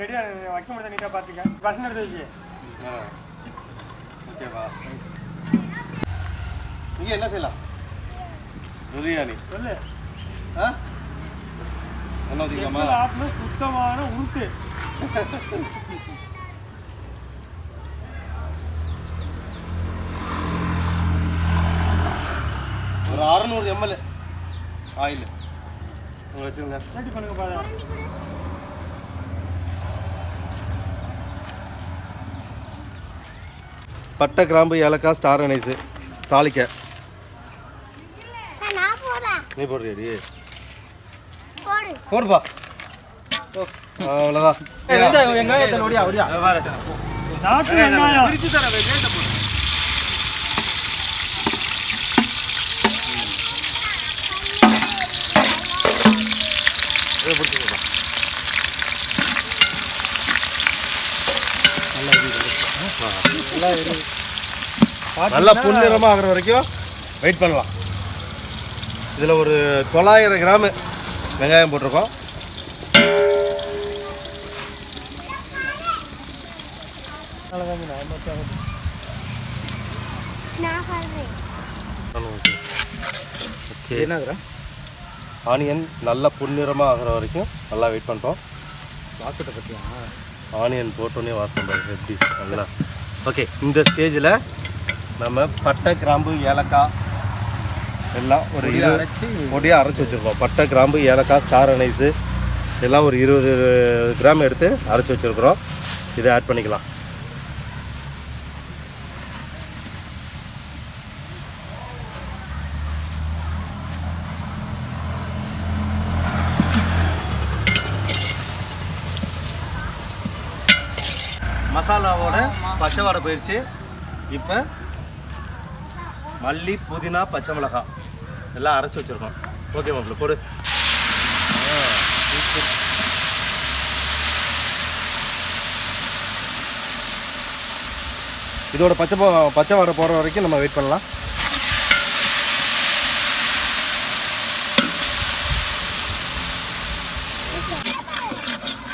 ரெடியா வைக்க முடியாது நீட்டா பாத்துக்க பசங்க எடுத்து ஓகேவா நீங்க என்ன செய்யலாம் பிரியாணி சொல்லு என்ன ஊத்திக்கலாமா சுத்தமான உருட்டு ஒரு 600 ml ஆயில் வச்சுருங்க ரெடி பண்ணுங்க பாருங்க பட்டை கிராம்பு ஏலக்காய் ஸ்டார் அனைஸு தாளிக்க நீ போடுறியடி போடுப்பா அவ்வளோதான் நல்லா பொன்னிறமாக ஆகிற வரைக்கும் வெயிட் பண்ணலாம். இதில் ஒரு 900 கிராம் வெங்காயம் போட்டிருக்கோம். ஆனியன் நல்லா பொன்னிறமாக ஆகிற வரைக்கும் நல்லா வெயிட் பண்ணுறோம். வாசத்தை பற்றியா ஆனியன் போட்டோன்னே வாசம் எப்படி நல்லா ஓகே. இந்த ஸ்டேஜில் நம்ம பட்டை கிராம்பு ஏலக்காய் எல்லாம் ஒரு பொடியாக அரைச்சி வச்சுருக்கோம். பட்டை கிராம்பு ஏலக்காய் ஸ்டார் அனைஸு எல்லாம் ஒரு 20 கிராம் எடுத்து அரைச்சி வச்சுருக்குறோம். இதை ஆட் பண்ணிக்கலாம். மசாலாவோட பச்சை வாடை போயிடுச்சு. இப்போ மல்லி புதினா பச்சை மிளகாய் எல்லாம் அரைச்சி வச்சுருக்கோம். ஓகே மாப்பிள்ள போடு. இதோட பச்சை வாடை போகிற வரைக்கும் நம்ம வெயிட் பண்ணலாம்.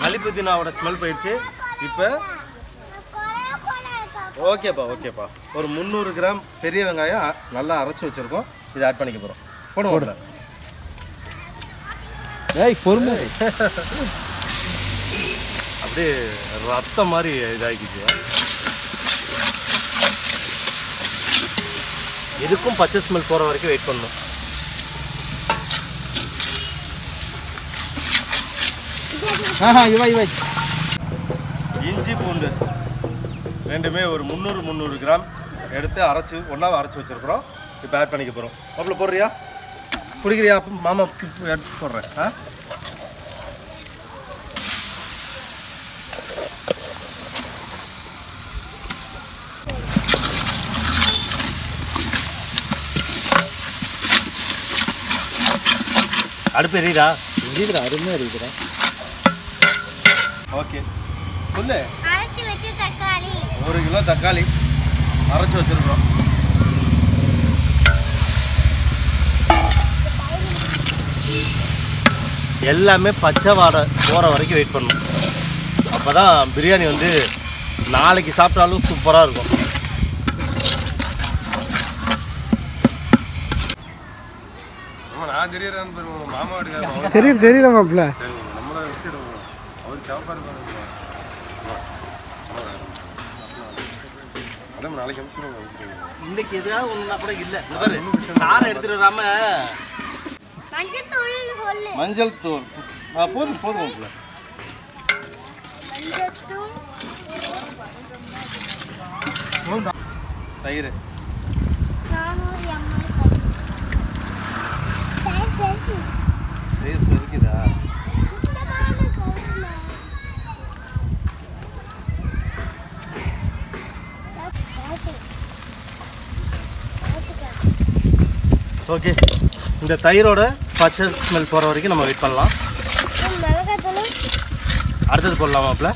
மல்லி புதினாவோட ஸ்மெல் போயிடுச்சு. இப்போ ஓகேப்பா ஒரு 300 கிராம் பெரிய வெங்காயம் நல்லா அரைச்சி வச்சுருக்கோம். இதை ஆட் பண்ணிக்க போகிறோம். போடுவோம். பொறுமை அப்படியே ரத்தம் மாதிரி இதாகிடுச்சு. இதுக்கும் பச்சை ஸ்மெல் போகிற வரைக்கும் வெயிட் பண்ணணும். இஞ்சி பூண்டு ரெண்டுமே ஒரு 300 கிராம் எடுத்து ஒன்றாவை அரைச்சி வச்சுருக்குறோம். இப்போ ஆட் பண்ணிக்க போகிறோம். அவ்வளோ போடுறியா பிடிக்கிறியா? மாமா எடுத்து போடுறேன். அடுப்பு எரியுதா? அருமையாக எரியுதுடா. ஓகே சொல்லு. 1 கிலோ தக்காளி அரைச்சி வச்சிருக்கிறோம். எல்லாமே பச்சை வாடை போகிற வரைக்கும் வெயிட் பண்ணணும். அப்போ தான் பிரியாணி வந்து நாளைக்கு சாப்பிட்டாலும் சூப்பராக இருக்கும். தெரியல மாப்பிள்ள இன்னைக்கு எதாவது ஒண்ணுனா கூட இல்ல. காரம் எடுத்துட்டு வராம மஞ்சள் தூள் போதும். தயிர் இருக்குதா? ஓகே, இந்த தயிரோட பச்சை ஸ்மெல் போகிற வரைக்கும் நம்ம வெயிட் பண்ணலாம். அடுத்தது போடலாமாப்ல?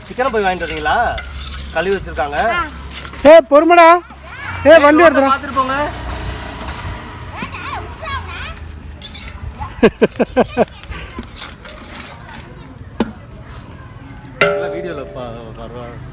சிக்கனை போய் வாங்கிட்டு வரீங்களா? கழுவி வச்சிருக்காங்க. பொறுமடா. வண்டி எடுத்துறேன். பார்த்துட்டு போங்க. வீடியோவில் பரவாயில்ல.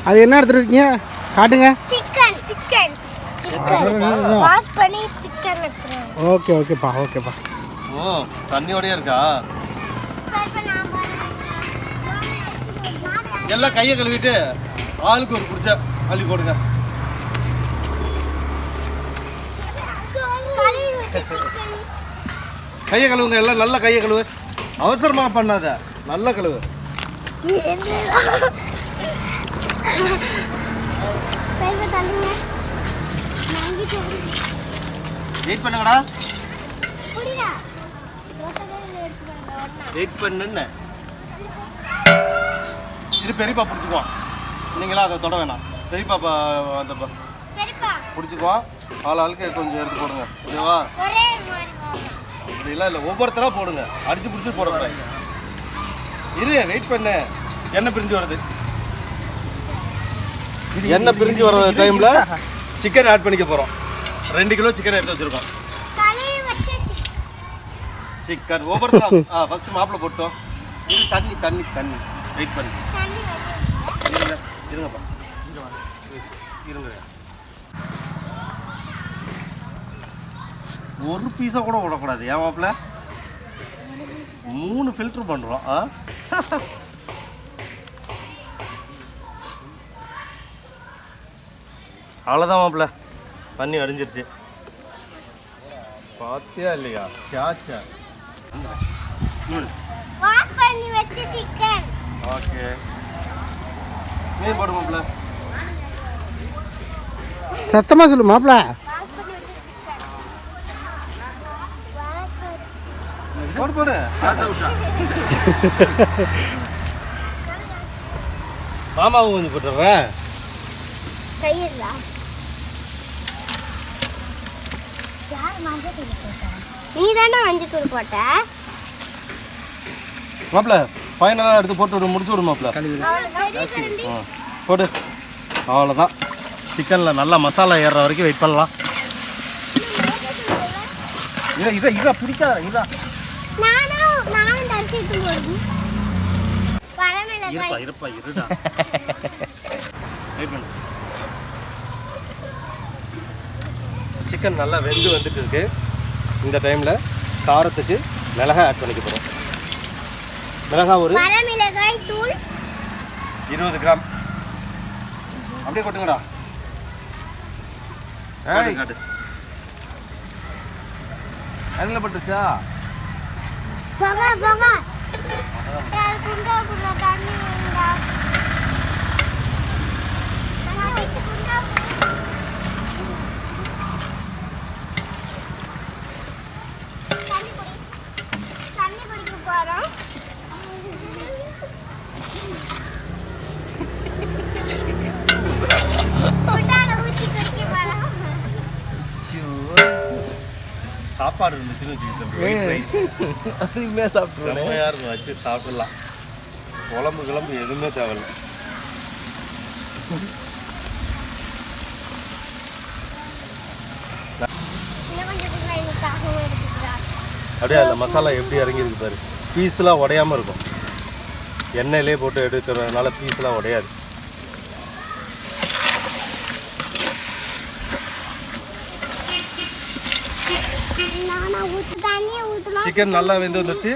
அது என்ன எடுத்துருக்கீங்க? காட்டுங்க. சிக்கன் சிக்கன் சிக்கன் வாஷ் பண்ணி சிக்கன் எடுத்துறேன். ஓகேப்பா. ஓ, தண்ணியோடயே இருக்கா? எல்லாம் கையை கழுவிட்டு ஆளுக்கு ஒரு குடிச்சா அள்ளி போடுங்க. கையை கழுவுங்க, எல்லாம் நல்லா கையை கழுவு. அவசரமா பண்ணாத, நல்லா கழுவு. வெயிட் பண்ணுங்கடா. வெயிட் பண்ணுன்னு இது பெரியப்பா பிடிச்சிக்குவான். நீங்களா அதை தொட வேணாம். பெரியப்பா அந்த பிடிச்சிக்குவான். ஆளுக்கு கொஞ்சம் எடுத்து போடுங்க. ஓகேவா? அப்படிலாம் இல்லை, ஒவ்வொருத்தராக போடுங்க. அடிச்சு பிடிச்சி போடக்கூடாது. இரு, வெயிட் பண்ணு. எண்ணெய் பிரிஞ்சு வருது. எண்ணெய் பிரிஞ்சு வர டைமில் சிக்கன் ஆட் பண்ணிக்க போகிறோம். 2 கிலோ சிக்கன் எடுத்து வச்சுருக்கோம். சிக்கன் ஒவ்வொருத்தரும் ஃபஸ்ட்டு மாப்பிளை போட்டோம். இது தண்ணி வெயிட் பண்ணி இருங்கப்பா. இருங்க, ஒரு பீஸாக கூட விடக்கூடாது. ஏன் மாப்பிள்ள 3 ஃபில்ட்ரு பண்ணுறோம். அவ்வளோதான் மாப்பிள்ள, தண்ணி அடிஞ்சிருச்சு. பாத்தியா இல்லையா? கேட்சா வாஷ் பண்ணி வெச்ச சிக்கன். ஓகே, மீன் போடு மாப்பிள்ள. சத்தமா சொல்லு மாப்பிள்ள. போடு. மாமாவும் கொஞ்சம் போட்டுறேன். கையில மஞ்சள் தூள் போட்ட. நீ தானே மஞ்சள் தூள் போட்ட. மாப்பிள்ள ஃபைனலாக எடுத்து போட்டு முடிச்சு விடு மாப்பிள்ள. போடு. அவ்வளோதான். சிக்கனில் நல்லா மசாலா ஏறுற வரைக்கும் வெயிட் பண்ணலாம். இதா பிடிக்காத. இதா நானும் தரிசி போடுது. இருப்பா இருடா. வெயிட் பண்ணு. சிக்கன் நல்லா வெந்து வந்துட்டு இருக்கு. இந்த டைமில் காரத்துக்கு மிளகாய் ஆட் பண்ணிக்க போகிறோம். மிளகாய் ஒரு மிளகாய் தூள் 20 கிராம். அப்படியே கொட்டுங்கடா. காட்டு. அதில் பட்டுச்சா? சாப்பாடு இருந்துச்சுன்னு அதுவுமே சாப்பிட்டு இருக்கும், வச்சு சாப்பிடலாம். குழம்பு எதுவுமே தேவையில்லை. அப்படியே அந்த மசாலா எப்படி இறங்கியிருக்கு பாரு. பீஸ்லாம் உடையாமல் இருக்கும். எண்ணெயிலே போட்டு எடுக்கிறதுனால பீஸ்லாம் உடையாது. சிக்கன் நல்லா வெந்து வந்துருச்சு.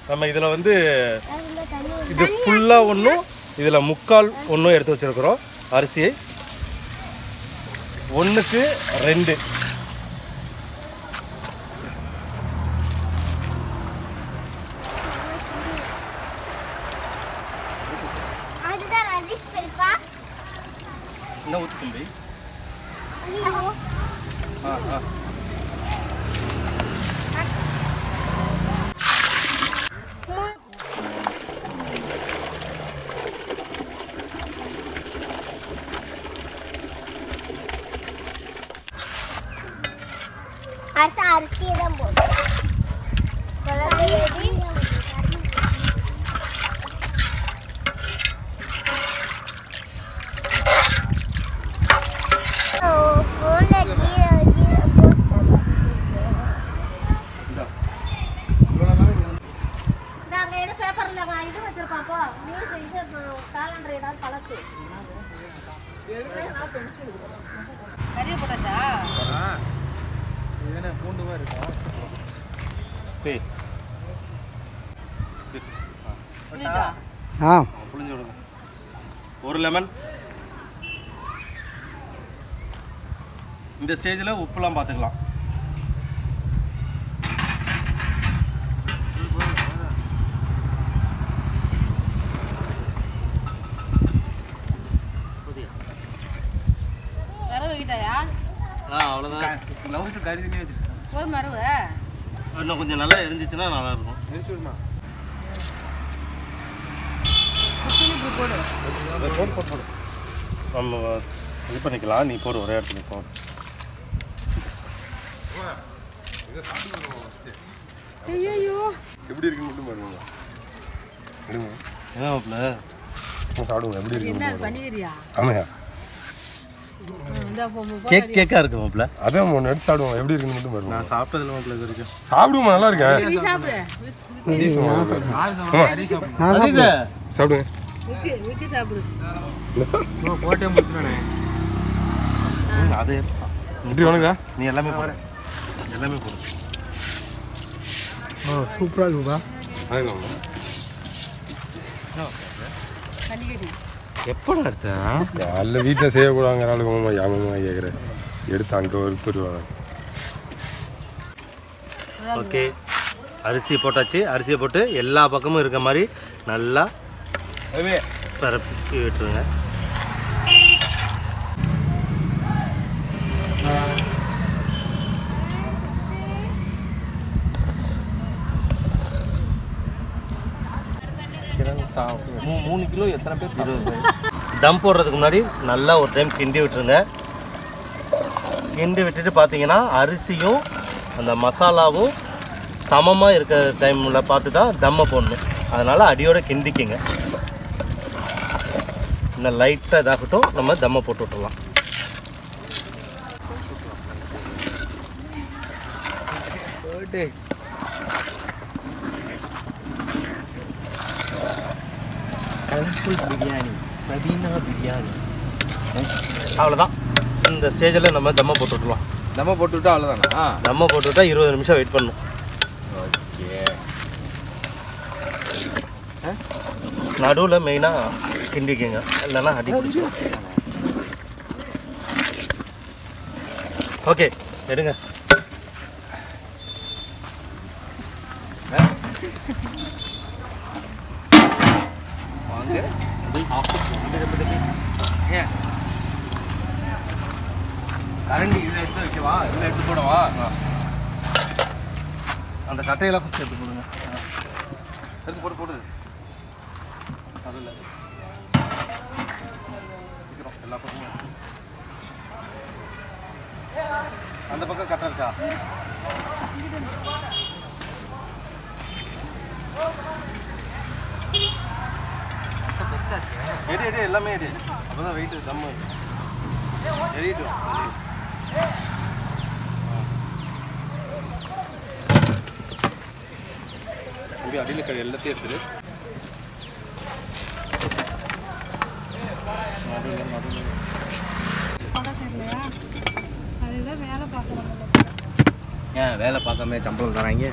நம்ம இதில் வந்து இது ஃபுல்லாக ஒன்றும் இதில் முக்கால் ஒன்றும் எடுத்து வச்சுருக்குறோம். அரிசியை 1க்கு 2. என்ன ஊற்று தம்பி? அரிசி தான் போதும். ஆ புளிஞ்சு விடுங்க. 1 லெமன். இந்த ஸ்டேஜில் உப்புலாம் பார்த்துக்கலாம். அவ்வளோதான். இன்னும் கொஞ்சம் நல்லா எரிஞ்சிச்சுன்னா நல்லா இருக்கும். போடு. நம்ம இது பண்ணிக்கலாம். நீ போடு, ஒரே இடத்துல போடு. எப்படி இருக்குன்னு மட்டும் பாருங்க. என்ன மாப்பிள்ள சாப்பிடுங்க. எப்படி இருக்கு? ஆமாயா, கேக்கா இருக்கு மாப்பிள்ள. அதான் எடுத்து சாப்பிடுவோம். எப்படி இருக்குன்னு மட்டும் பாருங்க. நான் சாப்பிட்டதில்ல மாப்பிள்ள இது வரைக்கும். சாப்பிடுவோம், நல்லா இருக்கேன். சாப்பிடுங்க. அது எப்படி வேணுங்க? நீ எல்லாமே போடு, எல்லாமே போடு. சூப்பராக இருக்குப்பா. எப்படா எடுத்த? அல்ல வீட்டில் செய்யக்கூடாங்கிற ஆளுக்கு யாமமா கேட்குறேன். எடுத்து அங்கே ஒருத்தருவாங்க. ஓகே, அரிசி போட்டாச்சு. அரிசியை போட்டு எல்லா பக்கமும் இருக்க மாதிரி நல்லா பரப்பி விட்டுருங்க. மூணு கிலோ எத்தனை பேர்? 20. தம் போடுறதுக்கு முன்னாடி நல்லா ஒரு டைம் கிண்டி விட்டுருங்க. கிண்டி விட்டுட்டு பார்த்தீங்கன்னா அரிசியும் அந்த மசாலாவும் சமமாக இருக்கிற டைமில் பார்த்து தான் தம்மை போடணும். அதனால் அடியோடு கிண்டிக்கிங்க. இன்னும் லைட்டாக இதாகட்டும், நம்ம தம்மை போட்டு விட்டுடலாம். பிரியாணி அவ்வளோதான். இந்த ஸ்டேஜில் நம்ம தம்மை போட்டு விட்டுலாம். நம்ம போட்டு விட்டா அவ்வளோதானா? தம்மை போட்டு விட்டா 20 நிமிஷம் வெயிட் பண்ணணும். ஓகே. நடுவில் மெயினாக கிண்டிக்குங்க, இல்லைன்னா அடி பிடிச்சிடும். ஓகே, எடுங்க. வாங்க. கரண்டி இதில் எடுத்து வைக்கவா? இதில் எடுத்து போடவா? அந்த கட்டையெல்லாம் ஃபஸ்ட் எடுத்து போடுங்க. எடுத்து போடு. அதில் சீக்கிரம் எல்லா பக்கமும். அந்த பக்கம் கட்டை இருக்கா? எடு எல்லாமே எடு. அப்போ தான் வெயிட்டு தம்மு எறிட்டும். தம்பி அடியில் கறி எல்லாத்தையும் எடுத்துரு. ஏன் வேலை பார்க்காம சம்பளம் தராங்க?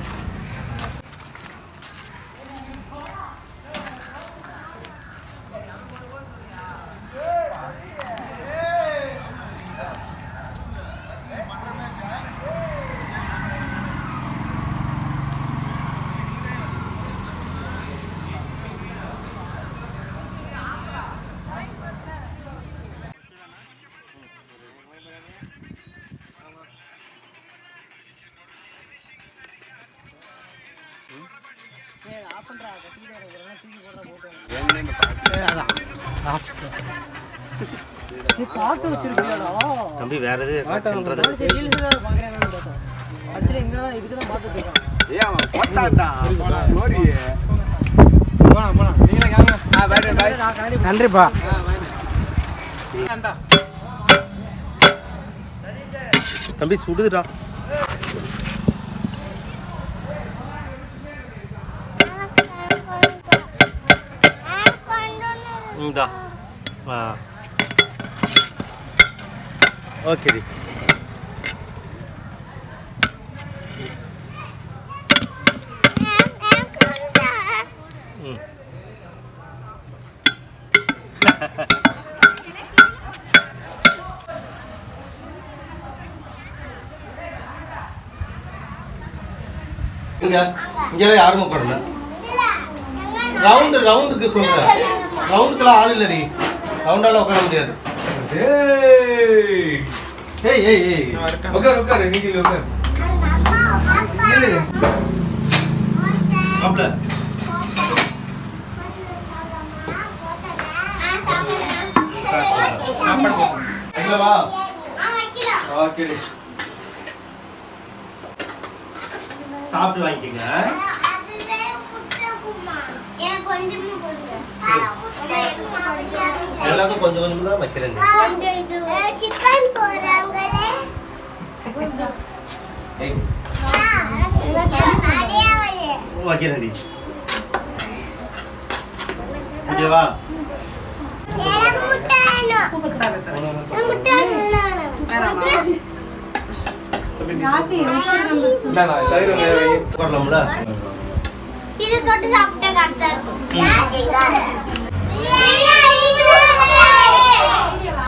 தம்பி வேற எது நன்றிப்பா. தம்பி சுடுதுடா. இந்தா ஓகேடி. இங்கே யாருமே போடல. ரவுண்டுக்கு சொல்றேன். ரவுண்டுக்கெல்லாம் ஆள் இல்லடி. ரவுண்டால உட்கார முடியாது. உட்காரு நீங்க உட்காரு. சாப்பிட்டு வாங்கிக்கங்க. எல்லாருக்கும் கொஞ்சம் கொஞ்சம் தான் வைக்கிறேன். வைக்கிறேன். ஓகேவா? இது தொட்டு சாப்பிட்டா கரெக்டா இருக்கும்.